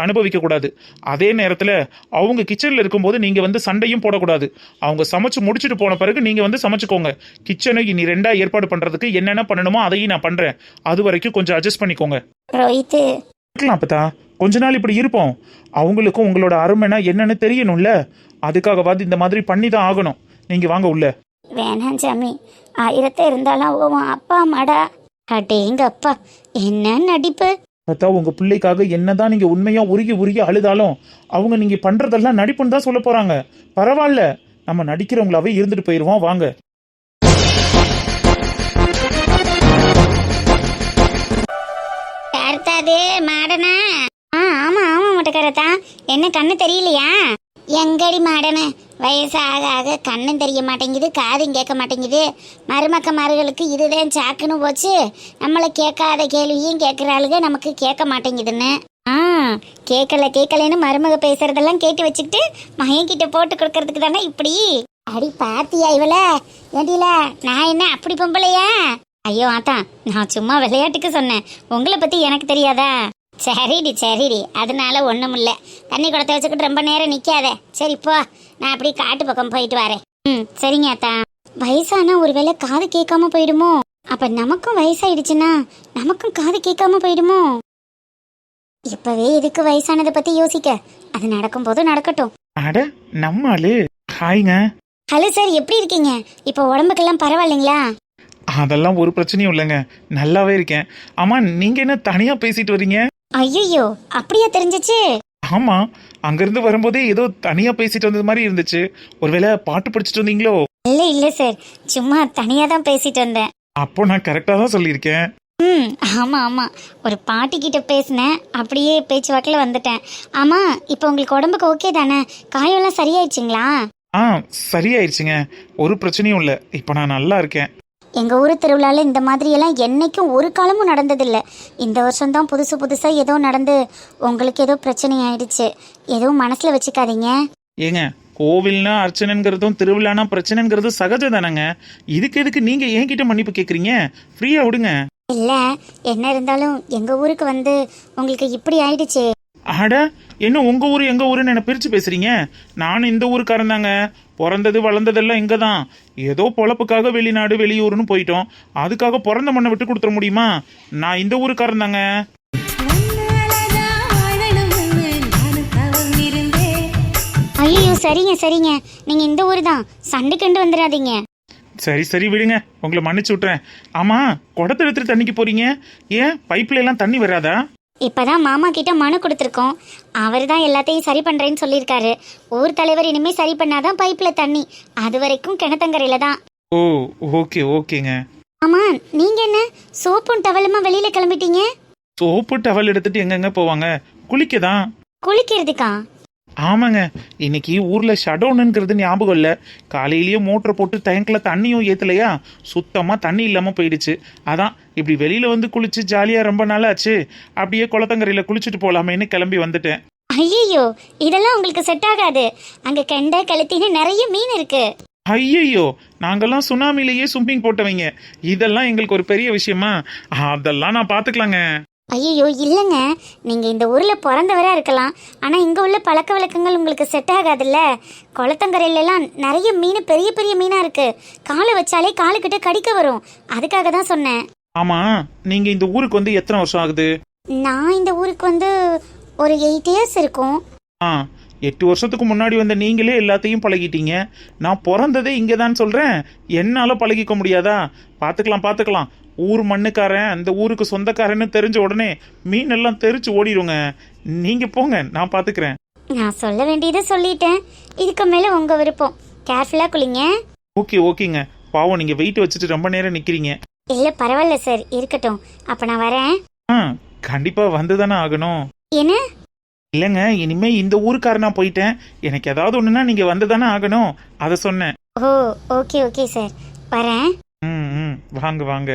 அனுபவிக்க கூடாது. அதே நேரத்துல அவங்க கிச்சன்ல இருக்கும்போது நீங்க வந்து சண்டையும் போடக்கூடாது. அவங்க சமைச்சு முடிச்சுட்டு போன பிறகு நீங்க வந்து சமைச்சுக்கோங்க. கிச்சனை இனி 2 ஏற்பாடு பண்றதுக்கு என்னென்ன பண்ணணுமோ அதையும் நான் பண்றேன். அது வரைக்கும் கொஞ்சம் அட்ஜஸ்ட் பண்ணிக்கோங்க. ரோஹித், இருக்கலாம் அப்பதா, கொஞ்ச நாள் இப்படி இருப்போம். அவங்களுக்கும் உங்களோட அருமைனா என்னன்னு தெரியணும்ல. அதுக்காகவாது இந்த மாதிரி பண்ணி தான் ஆகணும். நீங்க வாங்க உள்ள. வேணாம் சாமி, 1000 இருந்தாலும் உன் அப்பா அம்மாடா. அடேங்க அப்பா, என்ன நடிப்பு. பார்த்தா உங்க பிள்ளைக்காக என்னதான் நீங்க உண்மையா உருகி உருகி அழுதாலும் அவங்க நீங்க பண்றதெல்லாம் நடிப்புன்னு தான் சொல்ல போறாங்க. பரவாயில்ல, நம்ம நடிக்கிறவங்களாவே இருந்துட்டு போயிருவோம். வாங்க. மாடனா? ஆமா ஆமா முட்டைக்காரத்தா, என்ன கண்ணு தெரியலையா? எங்கடி மாடனு, வயசு ஆக ஆக கண்ணும் தெரிய மாட்டேங்குது, காதும் கேட்க மாட்டேங்குது. மருமக்கமார்களுக்கு இதுதான் சாக்குன்னு போச்சு. நம்மளை கேட்காத கேள்வியும் கேட்குறாளுங்க, நமக்கு கேட்க மாட்டேங்குதுன்னு. கேட்கலன்னு மருமக பேசுறதெல்லாம் கேட்டு வச்சுக்கிட்டு மயங்கிட்ட போட்டு கொடுக்கறதுக்கு தானே இப்படி. அடி பாத்தியா இவள? ஏண்டில நான் என்ன அப்படி பொம்பளையா? ஐயோ ஆத்தா, நான் சும்மா விளையாட்டுக்கு சொன்னேன். உங்களை பத்தி எனக்கு தெரியாதா? சரிடி, அதனால ஒண்ணும் இல்ல. தண்ணி குடத்தை வச்சுக்கிட்டு ரொம்ப நேரம் நிக்காத. சரி போ, நான் அப்படி காட்டு பக்கம் போயிட்டு வரேன். சரிங்க ஆத்தா. வயசானா ஒருவேளை காது கேட்காம போயிடுமோ? அப்ப நமக்கும் வயசாயிடுச்சுன்னா நமக்கும் காது கேட்காம போயிடுமோ? இப்பவே எதுக்கு வயசானதை பத்தி யோசிக்க? அது நடக்கும் போது நடக்கட்டும். அட நம்மளு. ஹாய்ங்க. ஹலோ சார், எப்படி இருக்கீங்க? இப்போ உடம்புக்கெல்லாம் பரவாயில்லைங்களா? அதெல்லாம் ஒரு பிரச்சனையும் இல்லைங்க, நல்லாவே இருக்கேன். ஆமா, நீங்க என்ன தனியா பேசிட்டு வரீங்க? ஐயோ, அப்படியா தெரிஞ்சிச்சு? ஆமா, அங்கிருந்து வரும்போதே ஏதோ தனியா பேசிட்டு வந்தது மாதிரி இருந்துச்சு. ஒருவேளை பாட்டு படிச்சுட்டு வந்தீங்களோ? இல்ல சார், சும்மா தனியா தான் பேசிட்டு வந்தேன். அப்போ நான் கரெக்டா தான் சொல்லியிருக்கேன். ஆமா, ஒரு பாட்டி கிட்ட பேசினேன், அப்படியே பேச்சுவாக்கில் வந்துட்டேன். ஆமா, இப்போ உங்களுக்கு உடம்புக்கு ஓகே தானே? காயெல்லாம் சரியாயிடுச்சுங்களா? சரியாயிருச்சுங்க, ஒரு பிரச்சனையும் இல்லை. இப்போ நான் நல்லா இருக்கேன். எங்க ஊர் திருவிழால இந்த மாதிரி எல்லாம் என்னைக்கும் ஒரு காலமும் நடந்ததில்லை. இந்த வருஷம் தான் புதுசா ஏதோ நடந்து உங்களுக்கு ஏதோ பிரச்சனை ஆயிடுச்சு. எதுவும் மனசுல வச்சுக்காதீங்க. ஏங்க, கோவில்னா அர்ச்சனைங்கிறதும் திருவிழானா பிரச்சனைங்கிறதும் சகஜம் தானங்க. இதுக்கு எதுக்கு நீங்க என்கிட்ட மன்னிப்பு கேக்குறீங்க? ஃப்ரீயா விடுங்க. இல்ல, என்ன இருந்தாலும் எங்க ஊருக்கு வந்து உங்களுக்கு இப்படி ஆயிடுச்சு. அட, என்ன உங்க ஊரு எங்க ஊருன்னு என்ன பிரிச்சு பேசுறீங்க? நானும் இந்த ஊருக்காரன் தாங்க. பிறந்தது வளர்ந்ததெல்லாம் இங்க தான். ஏதோ பொழப்புக்காக வெளிநாடு வெளியூர்னு போயிட்டோம். அதுக்காக பிறந்த மண்ணை விட்டு கொடுத்துட முடியுமா? நான் இந்த ஊருக்காரன் தாங்க. ஐயோ, சரிங்க, நீங்க இந்த ஊரு தான். சண்டை கண்டு வந்துடாதீங்க. சரி விடுங்க, உங்களை மன்னிச்சு விட்டுறேன். ஆமா, குடத்தை எடுத்துட்டு தண்ணிக்கு போறீங்க? ஏன் பைப்ல எல்லாம் தண்ணி வராதா? இப்பதான் மாமா கிட்ட மனு கொடுத்துருக்கோம். அவர் தான் எல்லாத்தையும் சரி பண்றேன்னு சொல்லியிருக்காரு. ஊர் தலைவர் இனிமே சரி பண்ணாதான் பைப்ல தண்ணி. அது வரைக்கும் கிணத்தங்கரையில தான். ஓ, ஓகேங்க. ஆமா, நீங்க என்ன சோப்பும் டவலுமா வெளியில கிளம்பிட்டீங்க? சோப்பு டவல் எடுத்துட்டு எங்கெங்க போவாங்க? குளிக்கதான். குளிக்கிறதுக்கா? ஆமாங்க, இன்னைக்கு ஊர்ல ஷடவுனுங்கிறது ஞாபகம் இல்ல. காலையிலேயே மோட்டரை போட்டு டேங்க்ல தண்ணியும் ஏத்தலையா, சுத்தமா தண்ணி இல்லாம போயிடுச்சு. அதான் இப்படி வெளியில வந்து குளிச்சு ஜாலியா ரொம்ப நாள் ஆச்சு, அப்படியே குளத்தங்கரையில குளிச்சுட்டு போலாமேன்னு கிளம்பி வந்துட்டேன். ஐயோ, இதெல்லாம் உங்களுக்கு செட் ஆகாது. அங்க கெண்டை கழுத்தின்னு நிறைய மீன் இருக்கு. ஐயோ, நாங்கெல்லாம் சுனாமிலேயே ஸ்விம்மிங் போட்டவங்க. இதெல்லாம் எங்களுக்கு ஒரு பெரிய விஷயமா? அதெல்லாம் நான் பாத்துக்கலாங்க. ஐயோ இல்லைங்க, நீங்க இந்த ஊர்ல பிறந்தவரா இருக்கலாம், ஆனா இங்க உள்ள பழக்க வழக்கங்கள் உங்களுக்கு செட் ஆகாதுல்ல. குளத்தங்கரையில எல்லாம் நிறைய மீன், பெரிய பெரிய மீனா இருக்கு. காலை வச்சாலே காலுக்கிட்ட கடிக்க வரும். அதுக்காக தான் சொன்னேன். ஆமா, நீங்க இந்த ஊருக்கு வந்து எத்தனை வருஷம் ஆகுது? நான் இந்த ஊருக்கு வந்து ஒரு 8 இயர்ஸ் இருக்கும். 8 வருஷத்துக்கு முன்னாடி வந்த நீங்களே எல்லாத்தையும் பழகிட்டீங்க. நான் பிறந்ததே இங்கதான் சொல்றேன். என்னால பழகிக்க முடியாதா? பாத்துக்கலாம். ஊர் மண்ணுக்காரன், அந்த ஊருக்கு சொந்தக்காரன்னு தெரிஞ்ச உடனே மீன் எல்லாம் தெரிச்சு ஓடிடுங்க. நீங்க போங்க, நான் பாத்துக்கிறேன். நான் சொல்ல வேண்டியதை சொல்லிட்டேன். இதுக்கு மேல உங்க விருப்பம். கேர்ஃபுல்லா குளிங்க. ஓகேங்க. பாவம், நீங்க வெயிட் வச்சுட்டு ரொம்ப நேரம் நிக்கிறீங்க. இல்ல பரவாயில்ல சார், இருக்கட்டும். அப்ப நான் வரேன். கண்டிப்பா வந்துதானே ஆகணும். என்ன? இல்லங்க, இனிமே இந்த ஊருக்காரனா போயிட்டேன். எனக்கு ஏதாவது ஒண்ணுன்னா நீங்க வந்துதானே ஆகணும், அத சொன்னேன். ஓ, ஓகே சார், வரேன். வாங்க.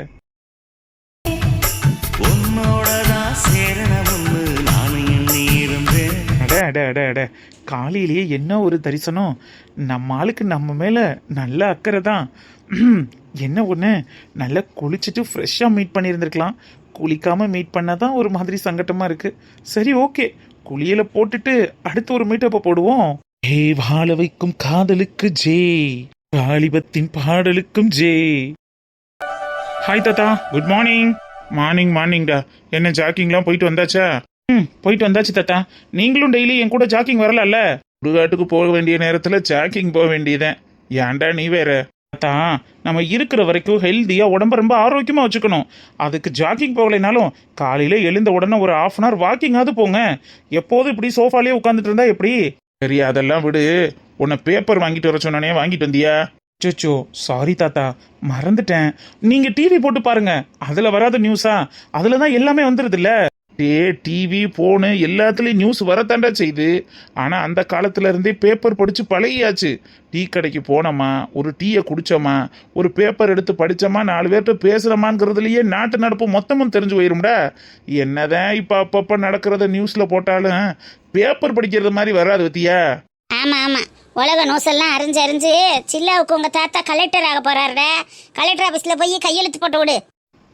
காலையிலேயே என்ன ஒரு தரிசனம். நம்ம ஆளுக்கு நம்ம மேல நல்ல அக்கறை தான். என்ன ஒண்ணு, நல்லா குளிச்சுட்டு ஃப்ரெஷ்ஷா மீட் பண்ணியிருந்திருக்கலாம். குளிக்காம மீட் பண்ணாதான் ஒரு மாதிரி சங்கட்டமா இருக்கு. சரி, ஓகே, குளியல போட்டுட்டு அடுத்து ஒரு மீட்டப்ப போடுவோம். ஏய் வாழ வைக்கும் காதலுக்கு ஜே, வாலிபத்தின் பாடலுக்கும் ஜே. ஹாய் தாத்தா, குட் மார்னிங். மார்னிங்டா. என்ன ஜாக்கிங்லாம் போயிட்டு வந்தாச்சா? போயிட்டு வந்தாச்சு தாத்தா. நீங்களும் டெய்லி என் கூட ஜாக்கிங் வரலாம்ல? சுடுகாட்டுக்கு போக வேண்டிய நேரத்துல ஜாக்கிங் போக வேண்டியதேன். ஏன்டா நீ வேற? தாத்தா, நம்ம இருக்கிற வரைக்கும் ஹெல்த்தியா உடம்ப ரொம்ப ஆரோக்கியமா வச்சுக்கணும். அதுக்கு ஜாக்கிங் போகலைனாலும் காலையில எழுந்த உடனே ஒரு 1/2 hour வாக்கிங்காவது போங்க. எப்போதும் இப்படி சோஃபாலேயே உட்காந்துட்டு இருந்தா எப்படி? சரி, அதெல்லாம் விடு. உன்னை பேப்பர் வாங்கிட்டு வர சொன்னானே, வாங்கிட்டு வந்தியா? சோச்சோ, சாரி தாத்தா, மறந்துட்டேன். நீங்க டிவி போட்டு பாருங்க, அதுல வராத நியூஸா? அதுலதான் எல்லாமே வந்துருது இல்ல. டிவி போனு எல்லாத்துலயும் நியூஸ் வரத்தாண்டா செய்யுது. ஆனா அந்த காலத்துல இருந்தே பேப்பர் படிச்சு பழகியாச்சு. டீ கடைக்கு போனோமா, ஒரு டீயை குடிச்சோமா, ஒரு பேப்பர் எடுத்து படிச்சோமா, 4 பேர்கிட்ட பேசுறோமாங்கிறதுலயே நாட்டு நடப்பு மொத்தமும் தெரிஞ்சு போயிரும்டா. என்னதான் இப்ப அப்பப்ப நடக்கிறத நியூஸ்ல போட்டாலும் பேப்பர் படிக்கிறது மாதிரி வராது பத்தியா? ஆமா ஆமா, உலக நோசெல்லாம் அறிஞ்சு சில்லாவுக்கு உங்க தாத்தா கலெக்டர் ஆக போறாருடா. கலெக்டர் ஆபீஸ்ல போய் கையெழுத்து போட்டு விடு.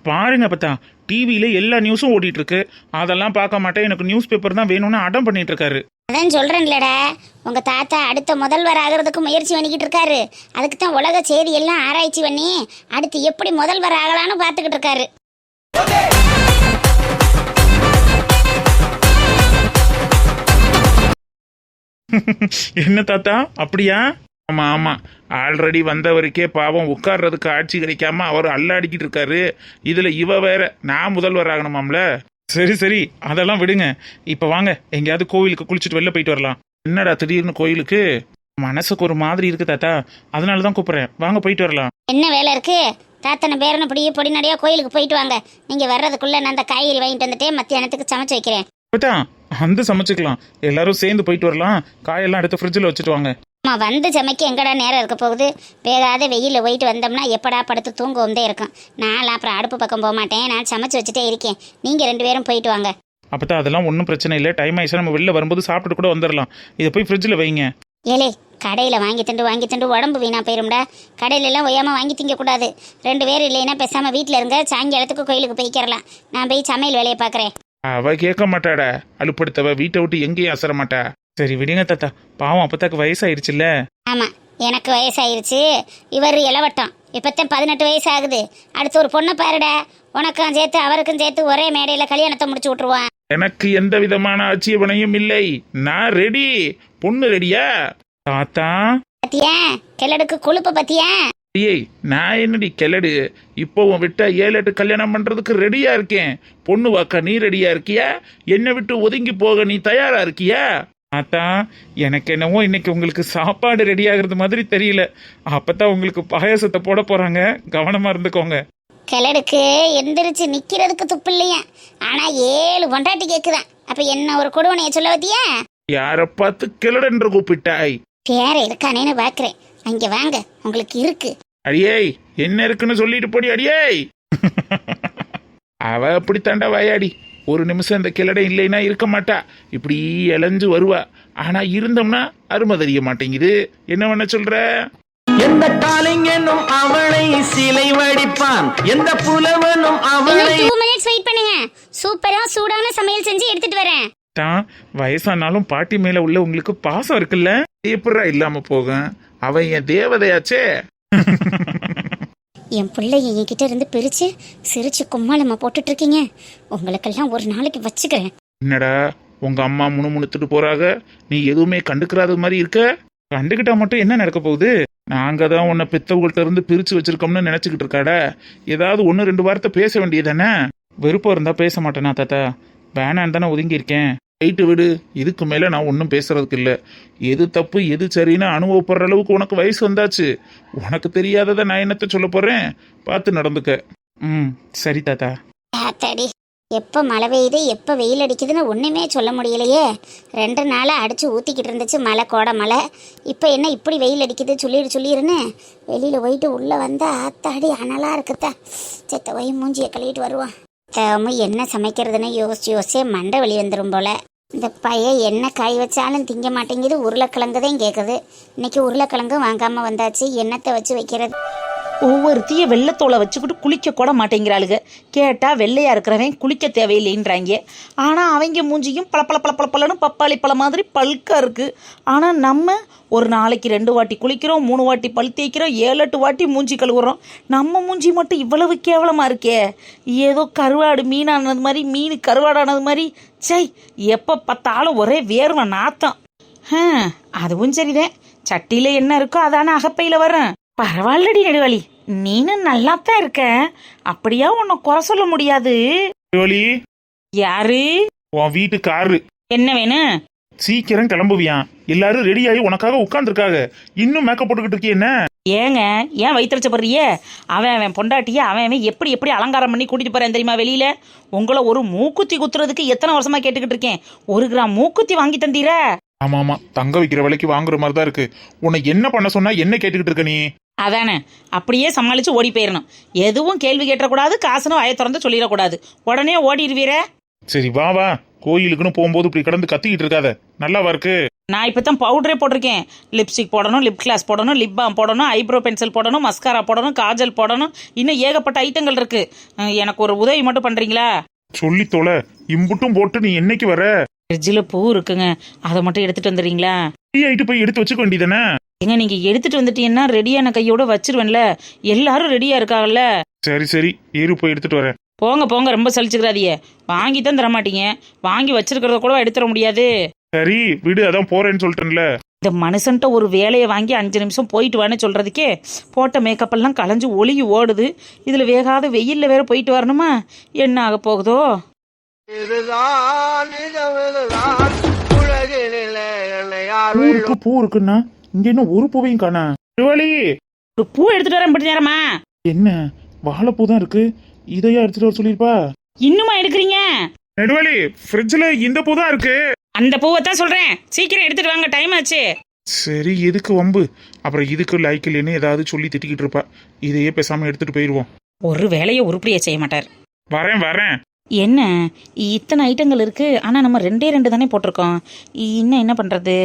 பாருங்க பத்தா, டிவியில எல்லா நியூஸும் ஓடிட்டு இருக்கு. அதெல்லாம் பார்க்க மாட்டேன், எனக்கு நியூஸ் பேப்பர் தான் வேணும்னு அடம் பண்ணிட்டு இருக்காரு. அதான் சொல்றேன்லடா, உங்க தாத்தா அடுத்த முதல்வர் ஆகிறதுக்கு முயற்சி பண்ணிக்கிட்டு இருக்காரு. அதுக்கு தான் உலக செய்தி எல்லாம் ஆராய்ச்சி பண்ணி அடுத்து எப்படி முதல்வர் ஆகலான்னு பார்த்துக்கிட்டு இருக்காரு. என்ன தாத்தா, அப்படியா? ஆமா ஆமா, ஆல்ரெடி வந்தவருக்கே பாவம் உட்கார்றதுக்கு ஆட்சி கிடைக்காம அவர் அல்லாடிக்கிட்டு இருக்காரு. இதுல இவ வேற நான் முதல்வர் ஆகணுமாம்ல. சரி சரி, அதெல்லாம் விடுங்க. இப்ப வாங்க எங்கேயாவது கோவிலுக்கு குளிச்சுட்டு வெளில போயிட்டு வரலாம். என்னடா திடீர்னு கோயிலுக்கு? மனசுக்கு ஒரு மாதிரி இருக்கு தாத்தா, அதனாலதான் கூப்பிடுறேன். வாங்க போயிட்டு வரலாம். என்ன வேலை இருக்கு? தாத்தனை பேரனை பிடியே பொடி நடையா கோயிலுக்கு போயிட்டு வாங்க. நீங்க வர்றதுக்குள்ள நான் அந்த காய்கறி வாங்கிட்டு வந்துட்டே மத்தியானத்துக்கு சமைச்சு வைக்கிறேன். அந்த சமைச்சுக்கலாம், எல்லாரும் சேர்ந்து போயிட்டு வரலாம். காயெல்லாம் எடுத்து ஃப்ரிட்ஜில் வச்சுட்டு வாங்க. அம்மா, வந்து சமைக்க எங்கடா நேரம் இருக்க போகுது? வேகாத வெயிலில் போயிட்டு வந்தோம்னா எப்படா படுத்து தூங்குவோம்தே இருக்கும். நான் அப்புறம் அடுப்பு பக்கம் போக மாட்டேன், நான் சமைச்சு வச்சுட்டே இருக்கேன். நீங்கள் 2 பேரும் போயிட்டு வாங்க. அப்போ அதெல்லாம் ஒன்றும் பிரச்சனை இல்லை. டைம் ஆயிடுச்சா நம்ம வெளில வரும்போது சாப்பிட்டு கூட வந்துடலாம். இதை போய் ஃப்ரிட்ஜில் வைங்க. ஏலே, கடையில் வாங்கி தண்டு உடம்பு வீணாக போயிரும்டா. கடையிலெல்லாம் ஒய்யாமல் வாங்கி திங்கக்கூடாது. 2 பேர் இல்லைன்னா பேசாமல் வீட்டில் இருங்க. சாயங்காலத்துக்கு கோயிலுக்கு போய்க்கிறலாம். நான் போய் சமையல் வேலையை பார்க்குறேன். அவ கேட்க மாட்டாடா, அலுப்படுத்தவ வீட்டை விட்டு எங்கேயும் அசர மாட்டா. சரி விடுங்க தாத்தா, பாவம் அப்பத்தாக்கு வயசாயிருச்சுல்ல. ஆமா, எனக்கு வயசாயிருச்சு. இவர் இளவட்டம், இப்பத்தான் 18 வயசு ஆகுது. அடுத்து ஒரு பொண்ணை பாருடா, உனக்கும் சேர்த்து அவருக்கும் சேர்த்து ஒரே மேடையில கல்யாணத்தை முடிச்சு விட்டுருவான். எனக்கு எந்த விதமான ஆட்சேபனையும் இல்லை, நான் ரெடி. பொண்ணு ரெடியா தாத்தா? பத்தியா கிழடுக்கு கொழுப்ப பத்தியா? ஏய், நான் என்னடி கிளடு? இப்போ விட்டா 7-8 கல்யாணம் பண்றதுக்கு ரெடியா இருக்கேன். பொண்ணு வாக்கா நீ ரெடியா இருக்கியா? என்னை விட்டு ஒதுங்கி போக நீ தயாரா இருக்கியா? ஆத்தா, எனக்கு என்னவோ இன்னைக்கு உங்களுக்கு சாப்பாடு ரெடி ஆகுறது மாதிரி தெரியல. அப்பதான் உங்களுக்கு பாயாசத்தை போட போறாங்க, கவனமா இருந்துக்கோங்க. கிழடுக்கு எந்திரிச்சு நிக்கிறதுக்கு துப்பு இல்லையா? ஆனா 7 பொண்டாட்டி கேக்குதான். அப்ப என்ன ஒரு கொடுவனைய சொல்ல வத்தியா? யார பார்த்து கிளடென்று கூப்பிட்டாய்? பேர இருக்கானேன்னு பாக்குறேன். அங்க வாங்க, உங்களுக்கு இருக்கு. அடியே, என்ன இருக்குன்னு சொல்லிட்டு போடி. அடியே, அவ அப்படி தாண்டா வாயாடி. ஒரு நிமிஷம் இந்த கிளடை இல்லைன்னா இருக்க மாட்டா, இப்படி இளைஞ்சு வருவா. ஆனா இருந்தோம்னா அருமை தெரிய மாட்டேங்குது. என்ன பண்ண சொல்ற? எந்த காலிங்கனும் அவளை சிலை வடிப்பான், எந்த புலவனும் அவளை. 2 minutes வெயிட் பண்ணுங்க, சூப்பரா சூடான சமையல் செஞ்சு எடுத்துட்டு வரேன். தான் வயசானாலும் பாட்டி மேல உள்ள உங்களுக்கு பாசம் இருக்குல்ல, எப்படா இல்லாம போக? அவன் என் தேவதையாச்சே. என் பிள்ளைய என்கிட்ட இருந்து பிரிச்சு சிரிச்சு கும்மாளமா போட்டுட்டு இருக்கீங்க. உங்களுக்கெல்லாம் ஒரு நாளைக்கு வச்சுக்கிறேன். என்னடா உங்க அம்மா முணுமுணுத்துட்டு போறாங்க, நீ எதுவுமே கண்டுக்கிறாத மாதிரி இருக்க? கண்டுகிட்டா மட்டும் என்ன நடக்க போகுது? நாங்க தான் உன்னை பெத்தவங்கள்ட்ட இருந்து பிரிச்சு வச்சிருக்கோம்னு நினைச்சுக்கிட்டு இருக்காட. ஏதாவது 1-2 வார்த்தை பேச வேண்டியதானே? விருப்பம் இருந்தா பேச மாட்டேனா தாத்தா? வேணான்னு தானே ஒதுங்கி இருக்கேன். ரைட்டு விடு, இதுக்கு மேல நான் ஒன்றும் பேசுறதுக்கு இல்லை. எது தப்பு எது சரின்னு அனுபவப்படுற அளவுக்கு உனக்கு வயசு வந்தாச்சு. உனக்கு தெரியாததை நான் என்னத்த சொல்ல போறேன், பார்த்து நடந்துக்க. சரி தாத்தா. ஆத்தாடி, எப்போ மழை பெய்யுது எப்போ வெயில் அடிக்குதுன்னு ஒன்றுமே சொல்ல முடியலையே. 2 நாளாக அடித்து ஊற்றிக்கிட்டு இருந்துச்சு மழை, கோடை மழை. இப்போ என்ன இப்படி வெயில் அடிக்குது சொல்லிடுன்னு வெளியில் போயிட்டு உள்ளே வந்தால் ஆத்தாடி அனலாக இருக்குதா. செத்த போய் மூஞ்சியை கழுவிட்டு வருவான். என்ன சமைக்கிறதுன்னு யோசிச்சே மண்டை வெளி வந்துடும் போல. இந்த பையன் என்ன காய் வச்சாலும் திங்க மாட்டேங்குது. உருளைக்கிழங்கு தான் கேட்குது. இன்னைக்கு உருளைக்கிழங்கு வாங்காமல் வந்தாச்சு, என்னத்தை வச்சு வைக்கிறது? ஒவ்வொருத்திய வெள்ளத்தோலை வச்சுக்கிட்டு குளிக்க கூட மாட்டேங்கிறாளுங்க. கேட்டால் வெள்ளையாக இருக்கிறவன் குளிக்க தேவையில்லைன்றாங்க. ஆனால் அவங்க மூஞ்சியும் பளபளன்னு பப்பாளி பழம் மாதிரி பல்காக இருக்குது. ஆனால் நம்ம ஒரு நாளைக்கு 2 வாட்டி குளிக்கிறோம், 3 வாட்டி பல் தேய்க்கிறோம், 7-8 வாட்டி மூஞ்சி கழுவுறோம். நம்ம மூஞ்சி மட்டும் இவ்வளவு கேவலமாக இருக்கே. ஏதோ கருவாடு மீனானது மாதிரி, மீன் கருவாடானது மாதிரி. சை, எப்போ பார்த்தாலும் ஒரே வேர்வை நாத்தம். அதுவும் சரிதான். சட்டியில் என்ன இருக்கோ அதான அகப்பையில் வரும். பரவாயில்லடி நெடுவலி, நீனும் நல்லாத்தான் இருக்க. அப்படியா உன்னை குறை சொல்ல முடியாது. நெடுவலி, யாரு? உன் வீட்டு காரு. என்ன வேணும்? சீக்கிரம் கிளம்புவியான். எல்லாரும் ரெடி ஆகி உனக்காக உட்கார்ந்துருக்காங்க. இன்னும் மேக்கப் போட்டுக்கிட்டு இருக்கே என்ன? ஏங்க ஏன் வயிற்றுச்சப்படுறிய? அவன் பொண்டாட்டிய அவன் எப்படி எப்படி அலங்காரம் பண்ணி கூட்டிட்டு போறேன் தெரியுமா வெளியில? உங்களை ஒரு மூக்குத்தி குத்துறதுக்கு எத்தனை வருஷமா கேட்டுக்கிட்டு இருக்கேன். 1 கிராம் மூக்குத்தி வாங்கி தந்தீர? ஆமா, தங்க வைக்கிற விலைக்கு வாங்குற மாதிரி தான் இருக்கு. உன்னை என்ன பண்ண சொன்னா என்ன கேட்டுக்கிட்டு இருக்க நீ? அதானே, அப்படியே சமாளிச்சு ஓடி போயிடணும். எதுவும் கேள்வி கேட்டக்கூடாது, காசுன்னு வாயை திறந்து சொல்லிடக்கூடாது. உடனே ஓடிடுவீர. சரி வா, கோயிலுக்குன்னு போகும்போது இப்படி கடந்து கத்திக்கிட்டு இருக்காத. நல்லாவா இருக்கு? நான் இப்பதான் பவுடரே போட்டிருக்கேன். லிப்ஸ்டிக் போடணும், லிப் கிளாஸ் போடணும், லிப் பாம் போடணும், ஐப்ரோ பென்சில் போடணும், மஸ்காரா போடணும், காஜல் போடணும். இன்னும் ஏகப்பட்ட ஐட்டங்கள் இருக்கு. எனக்கு ஒரு உதவி மட்டும் பண்றீங்களா? சொல்லி தொலை. இம்புட்டும் போட்டு நீ என்னைக்கு வர? ஃப்ரிட்ஜில் பூ இருக்குங்க, அதை மட்டும் எடுத்துட்டு வந்துடுறீங்களா? ஃப்ரீ ஆயிட்டு போய் எடுத்து வச்சுக்க வேண்டியதானே? ஏங்க நீங்க எடுத்துட்டு வந்துட்டீங்கன்னா ரெடியான கையோட வச்சிருவேன்ல. எல்லாரும் ரெடியா இருக்காங்கல்ல. சரி ஏறு போய் எடுத்துட்டு வரேன். போங்க, ரொம்ப சலிச்சுக்கிறாதிய. வாங்கி தான் தர மாட்டீங்க. வாங்கி வச்சிருக்கிறத கூட எடுத்துட முடியாது. சரி விடு, அதான் போறேன்னு சொல்லிட்டேன்ல. இந்த மனுஷன்ட்ட ஒரு வேலையை வாங்கி 5 நிமிஷம் போயிட்டு வான்னு சொல்றதுக்கே போட்ட மேக்கப் எல்லாம் கலைஞ்சு ஒளிகி ஓடுது. இதுல வேகாத வெயில்ல வேற போயிட்டு வரணுமா? என்ன ஆக போகுதோ? ஊருக்கு பூ இருக்குன்னா இங்க என்ன ஒரு பூவையும் காணா? ஒரு பூ எடுத்துட்டு வரேன். பட்டு நேரமா என்ன வாழைப்பூ தான் இருக்கு. இதையா எடுத்துட்டு வர சொல்லிருப்பா? இன்னுமா எடுக்கிறீங்க? நெடுவாளி, ஃப்ரிட்ஜ்ல இந்த பூ தான் இருக்கு. அந்த பூவை தான் சொல்றேன், சீக்கிரம் எடுத்துட்டு வாங்க, டைம் ஆச்சு. சரி எதுக்கு வம்பு? அப்புறம் இதுக்கு லைக் இல்லைன்னு ஏதாவது சொல்லி திட்டிக்கிட்டு இருப்பா. இதையே பேசாம எடுத்துட்டு போயிருவோம். ஒரு வேலையை உருப்படியா செய்ய மாட்டார். வரேன். என்ன இத்தனை ஐட்டங்கள் இருக்கு, ஆனா நம்ம 2 தானே போட்டிருக்கோம். இன்னும் என்ன பண்றது?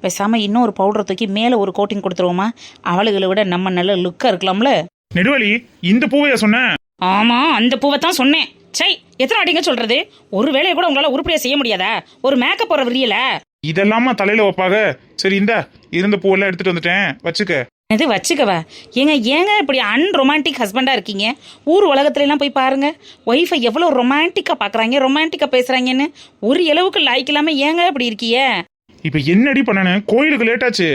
பேசாம இன்னும் ஒரு பவுடர் தூக்கி மேல ஒரு கோட்டிங் கொடுத்துருவோமா? அவளுகளை விட நம்ம நல்ல லுக்கா இருக்கலாம்ல. நெடுவாளி, இந்த பூவையா சொன்ன? ஆமா, அந்த பூவை தான் சொன்னேன். சை, எத்தனை வாட்டிங்க சொல்றது? ஒரு வேலையை கூட உங்களால உருப்படியா செய்ய முடியாதா? ஒரு மேக்கப் போற விரியல இதெல்லாமா தலையில வைப்பாக. சரி இந்த இருந்த பூவெல்லாம் எடுத்துட்டு வந்துட்டேன், வச்சுக்க. இது வச்சுக்கவா? ஏங்க இப்படி அன்ரொமான்டிக் ஹஸ்பண்டா இருக்கீங்க? ஊர் உலகத்துல எல்லாம் போய் பாருங்க, ஒய்ஃபை எவ்வளவு ரொமான்டிக்கா பாக்குறாங்க, ரொமான்டிக்கா பேசுறாங்கன்னு. ஒரு அளவுக்கு லாய்க்கு இல்லாம ஏங்க இப்படி இருக்கீங்க? இப்ப என்னடி பண்ணனு? கோயிலுக்கு லேட் ஆச்சு.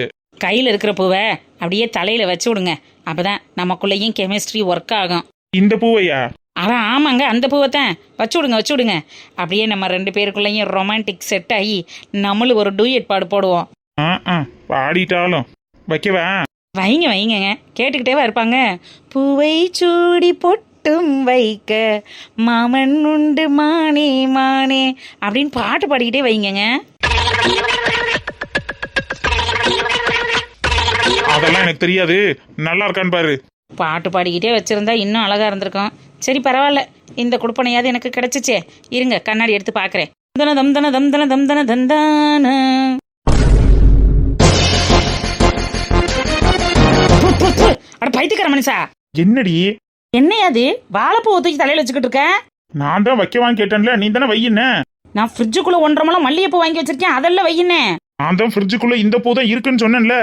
கையில இருக்கிற பூவை அப்படியே தலையில வச்சு விடுங்க. அப்பதான் நமக்குள்ளேயும் கெமிஸ்ட்ரி ஒர்க் ஆகும். இந்த பூவையா? அதான் ஆமாங்க, அந்த பூவை தான் வச்சு விடுங்க. அப்படியே நம்ம 2 பேருக்குள்ளேயும் ரொமான்டிக் செட் ஆகி நம்மளும் ஒரு டூயட் பாடு போடுவோம். பாடிட்டாலும் வைக்கவா? வைங்க, கேட்டுக்கிட்டேவா இருப்பாங்க. பூவை சூடி பொட்டும் வைக்க மாமன் உண்டு மானே அப்படின்னு பாட்டு பாடிக்கிட்டே வைங்க. அதெல்லாம் எனக்கு தெரியாது. நல்லா இருக்கான்னு பாரு. பாட்டு பாடிக்கிட்டே வச்சிருந்தா இன்னும் அழகா இருந்திருக்கும். சரி பரவாயில்ல, இந்த குடுப்பனையாவது எனக்கு கிடைச்சிச்சே. இருங்க கண்ணாடி எடுத்து பாக்குறேன். தந்தான அட பைத்தியக்கார மனுஷா, என்னடி? என்னையாது வாழைப்பூ தூக்கி தலையில வச்சுக்கிட்டு இருக்க? நான் தான் வைக்கவான்னு கேட்டேன்ல, நீ தானே வையின. நான் ஃப்ரிட்ஜுக்குள்ள 1.5 முழம் மல்லிகைப்பூ வாங்கி வச்சிருக்கேன், அதெல்லாம் வையினே. நான் தான் ஃப்ரிட்ஜுக்குள்ள இந்த பூ தான் இருக்குன்னு சொன்னேன்ல.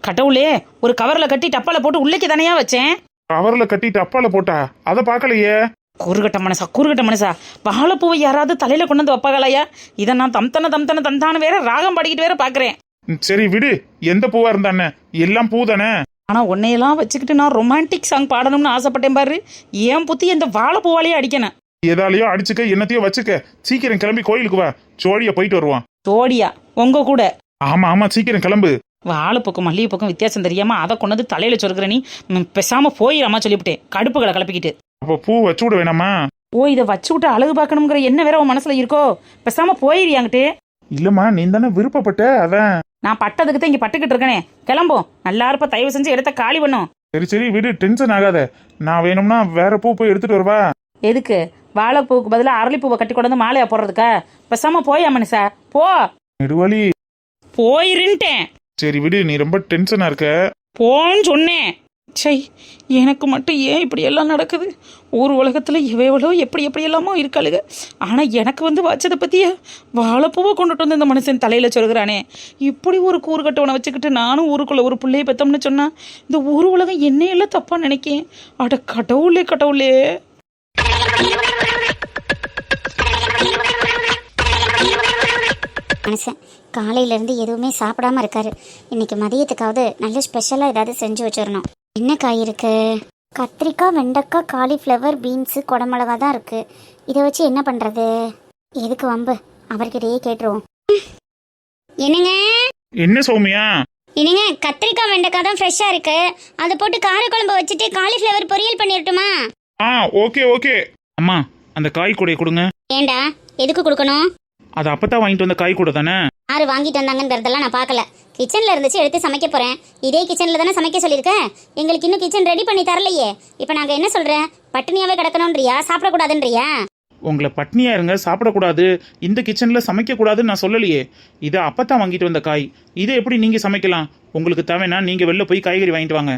கடவுளே, ஒரு கவர்ல கட்டி டப்பால போட்டு உள்ளேக்கு தானையா வச்சேன். கவர்ல கட்டிட்டு அப்பால போட்டா அத பாக்கலையே. கூறுகட்ட மனசா, வாழைப்பூவை யாராவது தலையில கொண்டு வந்து வைப்பாங்களையா? இதை நான் தம்தன வேற ராகம் பாடிக்கிட்டு வேற பாக்குறேன். சரி விடு, எந்த பூவா இருந்தானே, எல்லாம் பூ தானே. ஆனா உன்னையெல்லாம் வச்சுக்கிட்டு நான் ரொமான்டிக் சாங் பாடணும்னு ஆசைப்பட்டேன் பாரு. ஏன் புத்தி இந்த வாழைப்பூவாலேயே அடிக்கணும். ஏதாலையோ அடிச்சுக்க, என்னத்தையோ வச்சுக்க. சீக்கிரம் கிளம்பி கோயிலுக்கு வா, ஜோடியா போயிட்டு வருவான். ஜோடியா? உங்க கூட? ஆமா சீக்கிரம் கிளம்பு. வாழைப்பூக்கும் மல்லிகைப்பூக்கும் வித்தியாசம் தெரியாம அதை கொண்டு வந்து தலையில சொருகிற நீ பேசாம போயிடாமா சொல்லிவிட்டேன், கடுப்புகளை கிளப்பிக்கிட்டு. அப்ப பூ வச்சு விட வேணாமா? ஓ, இதை வச்சு விட்டு அழகு பார்க்கணுங்கிற என்ன வேற உன் மனசுல இருக்கோ? பேசாம போயிரியாங்கிட்டு. இல்லம்மா, நீ தானே விருப்பப்பட்ட, அதான். நான் பட்டதுக்கு தான் இங்க பட்டுக்கிட்டு இருக்கனே. கிளம்பும், நல்லா இருப்ப, தயவு செஞ்சு இடத்த காலி பண்ணும். சரி விடு, டென்ஷன் ஆகாத. நான் வேணும்னா வேற பூ போய் எடுத்துட்டு வருவா. எதுக்கு? வாழைப்பூக்கு பதிலா அரளிப்பூவை கட்டி கொண்டு வந்து மாலையா போடுறதுக்கா? பேசாம போயா மனுஷா, போ. நெடுவாளி, போயிருன்ட்டேன். சரி விடு, நீ ரொம்ப டென்ஷனா இருக்க. போன்னு சொன்னேன். சை, எனக்கு மட்டும் ஏன் இப்படி எல்லாம் நடக்குது? ஊர் உலகத்தில் எவ்வளோ எப்படி எல்லாமோ இருக்காளுங்க. ஆனால் எனக்கு வச்சதை பற்றிய வாழைப்பூவை கொண்டுட்டு வந்து இந்த மனுஷன் தலையில் சொல்கிறானே. இப்படி ஒரு கூறுகட்டவனை வச்சுக்கிட்டு நானும் ஊருக்குள்ளே ஒரு பிள்ளையை பெற்றோம்னு சொன்னால் இந்த ஊர் உலகம் என்னையெல்லாம் தப்பாக நினைக்கேன். அட கடவுளே கடவுளே. மனுஷன் காலையிலேருந்து எதுவுமே சாப்பிடாம இருக்காரு. இன்னைக்கு மதியத்துக்காவது நல்ல ஸ்பெஷலாக ஏதாவது செஞ்சு வச்சிடணும். என்ன காய் இருக்கு? கத்திரிக்காய், வெண்டைக்காய், காலிஃப்ளவர், பீன்ஸு, குடமிளகா தான் இருக்கு. இதை வச்சு என்ன பண்ணுறது? எதுக்கு வம்பு, அவர்கிட்டயே கேட்டுருவோம். என்னங்க என்ன சௌமியா? என்னங்க, கத்திரிக்காய் வெண்டைக்காய் தான் ஃப்ரெஷ்ஷாக இருக்கு. அதை போட்டு காரக்குழம்பு வச்சுட்டு காலிஃப்ளவர் பொரியல் பண்ணிடட்டுமா? Okay okay. அம்மா, அந்த காய் கூடையை கொடுங்க. ஏண்டா, எதுக்கு கொடுக்கணும்? அது அப்பதான் வாங்கிட்டு வந்த காய் கூட தானே? யாரு வாங்கிட்டு வந்தாங்கன்றதெல்லாம் நான் பார்க்கல. கிச்சன்ல இருந்துச்சு, எடுத்து சமைக்க போறேன். இதே கிச்சன்ல தானே சமைக்க சொல்லியிருக்கேன். எங்களுக்கு இன்னும் கிச்சன் ரெடி பண்ணி தரலையே. இப்போ நாங்க என்ன சொல்றேன்? பட்டினியாவே கிடக்கணும்ன்றியா, சாப்பிடக்கூடாதுன்றியா? உங்களை பட்னியா இருங்க, சாப்பிடக்கூடாது, இந்த கிச்சன்ல சமைக்க கூடாதுன்னு நான் சொல்லலையே. இது அப்பதான் வாங்கிட்டு வந்த காய். இதை எப்படி நீங்க சமைக்கலாம்? உங்களுக்கு தேவைன்னா நீங்க வெளில போய் காய்கறி வாங்கிட்டு வாங்க.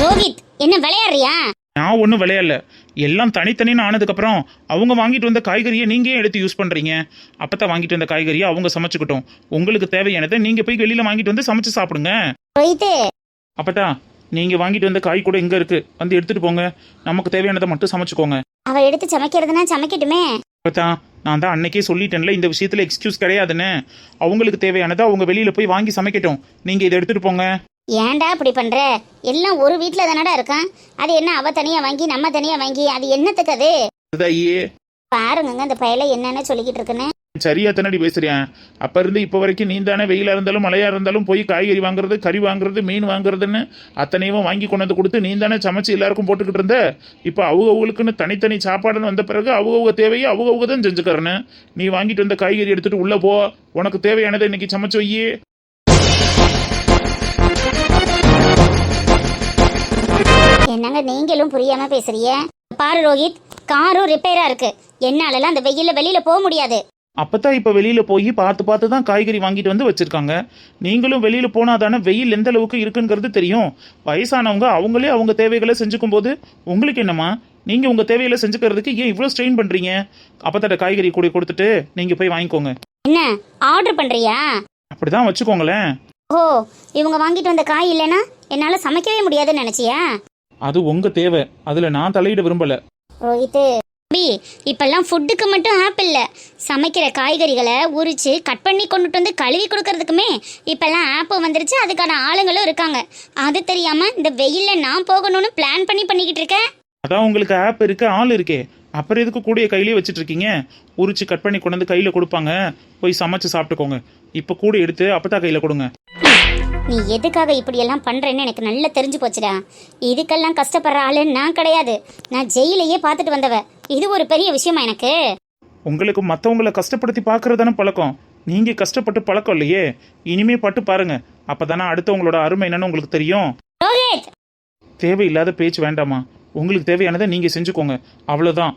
ரோஹித், என்ன விளையாடுறியா? நான் ஒன்றும் விளையாடல. எல்லாம் தனித்தனின்னு ஆனதுக்கப்புறம் அவங்க வாங்கிட்டு வந்த காய்கறியை நீங்கள் ஏன் எடுத்து யூஸ் பண்ணுறீங்க? அப்பதான் வாங்கிட்டு வந்த காய்கறியை அவங்க சமைச்சுக்கிட்டோம். உங்களுக்கு தேவையானதை நீங்கள் போய் வெளியில் வாங்கிட்டு வந்து சமைச்சு சாப்பிடுங்க. ரோஹித், அப்பதான் நீங்கள் வாங்கிட்டு வந்த காய் கூட எங்கே இருக்கு, வந்து எடுத்துகிட்டு போங்க. நமக்கு தேவையானதை மட்டும் சமைச்சுக்கோங்க. அவ எடுத்து சமைக்கிறதுனா சமைக்கட்டுமே. அப்பதான் நான் தான் அன்னைக்கே சொல்லிட்டேன்ல, இந்த விஷயத்தில் எக்ஸ்கியூஸ் கிடையாதுன்னு. அவங்களுக்கு தேவையானதை அவங்க வெளியில் போய் வாங்கி சமைக்கட்டும். நீங்கள் இதை எடுத்துகிட்டு போங்க. ஏன்டா இப்படி பண்ற? எல்லாம் ஒரு வீட்டில் தானடா இருக்கான். அது என்ன அவ தனியா வாங்கி நம்ம தனியா வாங்கி, அது என்னத்துக்கு? அது ஐயே, பாருங்க அந்த பயல என்னன்னு சொல்லிக்கிட்டு இருக்குன்னு. சரியா தானடி பேசுறேன். அப்ப இருந்து இப்ப வரைக்கும் நீ தானே வெயிலா இருந்தாலும் மழையா இருந்தாலும் போய் காய்கறி வாங்குறது, கறி வாங்குறது, மீன் வாங்குறதுன்னு அத்தனையும் வாங்கி கொண்டு வந்து கொடுத்து நீ தானே சமைச்சு எல்லாருக்கும் போட்டுக்கிட்டு இருந்த. இப்ப அவங்களுக்குன்னு தனித்தனி சாப்பாடுன்னு வந்த பிறகு அவங்க தேவையை அவங்க தான் செஞ்சுக்கிறேன்னு. நீ வாங்கிட்டு வந்த காய்கறி எடுத்துட்டு உள்ள போ. உனக்கு தேவையானதை இன்னைக்கு சமைச்சு வையே. என்னங்க நீங்களும் புரியாம பேசுறிய? பாரு ரோஹித், காரும் ரிப்பேரா இருக்கு. என்னாலலாம் அந்த வெயில்ல வெளியில போக முடியாது. அப்பதான் இப்ப வெளியில போய் பார்த்து தான் காய்கறி வாங்கிட்டு வந்து வச்சிருக்காங்க. நீங்களும் வெளியில போனா தானே வெயில் எந்த அளவுக்கு இருக்குங்கிறது தெரியும். வயசானவங்க அவங்களே அவங்க தேவைகளை செஞ்சுக்கும் போது உங்களுக்கு என்னமா? நீங்க உங்க தேவைகளை செஞ்சுக்கிறதுக்கு ஏன் இவ்வளவு ஸ்ட்ரெயின் பண்றீங்க? அப்பத்தாட்ட காய்கறி கூட கொடுத்துட்டு நீங்க போய் வாங்கிக்கோங்க. என்ன ஆர்டர் பண்றியா? அப்படிதான் வச்சுக்கோங்களேன். ஓ, இவங்க வாங்கிட்டு வந்த காய் இல்லைன்னா என்னால சமைக்கவே முடியாதுன்னு நினைச்சியா? அது உங்க தேவை, அதுல நான் தலையிட விரும்பல. ரோஹித், இப்பெல்லாம் ஃபுட்டுக்கு மட்டும் ஆப் இல்ல, சமைக்கிற காய்கறிகளை உரிச்சு கட் பண்ணி கொண்டுட்டு வந்து கழுவி கொடுக்கறதுக்குமே இப்பெல்லாம் ஆப் வந்துருச்சு. அதுக்கான ஆளுங்களும் இருக்காங்க. அது தெரியாம இந்த வெயில்ல நான் போகணும்னு பிளான் பண்ணிக்கிட்டு இருக்கேன். அதான் உங்களுக்கு ஆப் இருக்கு, ஆள் இருக்கே, அப்புறம் எதுக்கு கூடிய கையிலேயே வச்சுட்டு இருக்கீங்க? உரிச்சு கட் பண்ணி கொண்டு வந்து கையில கொடுப்பாங்க, போய் சமைச்சு சாப்பிட்டுக்கோங்க. இப்ப கூட எடுத்து அப்பதான் கையில கொடுங்க. நீ எதுக்காக இப்படி எல்லாம் பண்றேன்னு எனக்கு நல்லா தெரிஞ்சு போச்சுடா. இதுக்கெல்லாம் கஷ்டப்படுற ஆளு நான் கிடையாது. நான் ஜெயிலையே பார்த்துட்டு வந்தவ. இது ஒரு பெரிய விஷயமா எனக்கு? உங்களுக்கு மற்றவங்களை கஷ்டப்படுத்தி பார்க்கறதானே பழக்கம். நீங்க கஷ்டப்பட்டு பழக்கம் இல்லையே. இனிமே பட்டு பாருங்க, அப்பதானே அடுத்தவங்களோட அருமை என்னன்னு உங்களுக்கு தெரியும். ரோஹித், தேவையில்லாத பேச்சு வேண்டாமா? உங்களுக்கு தேவையானதை நீங்க செஞ்சுக்கோங்க, அவ்வளவுதான்.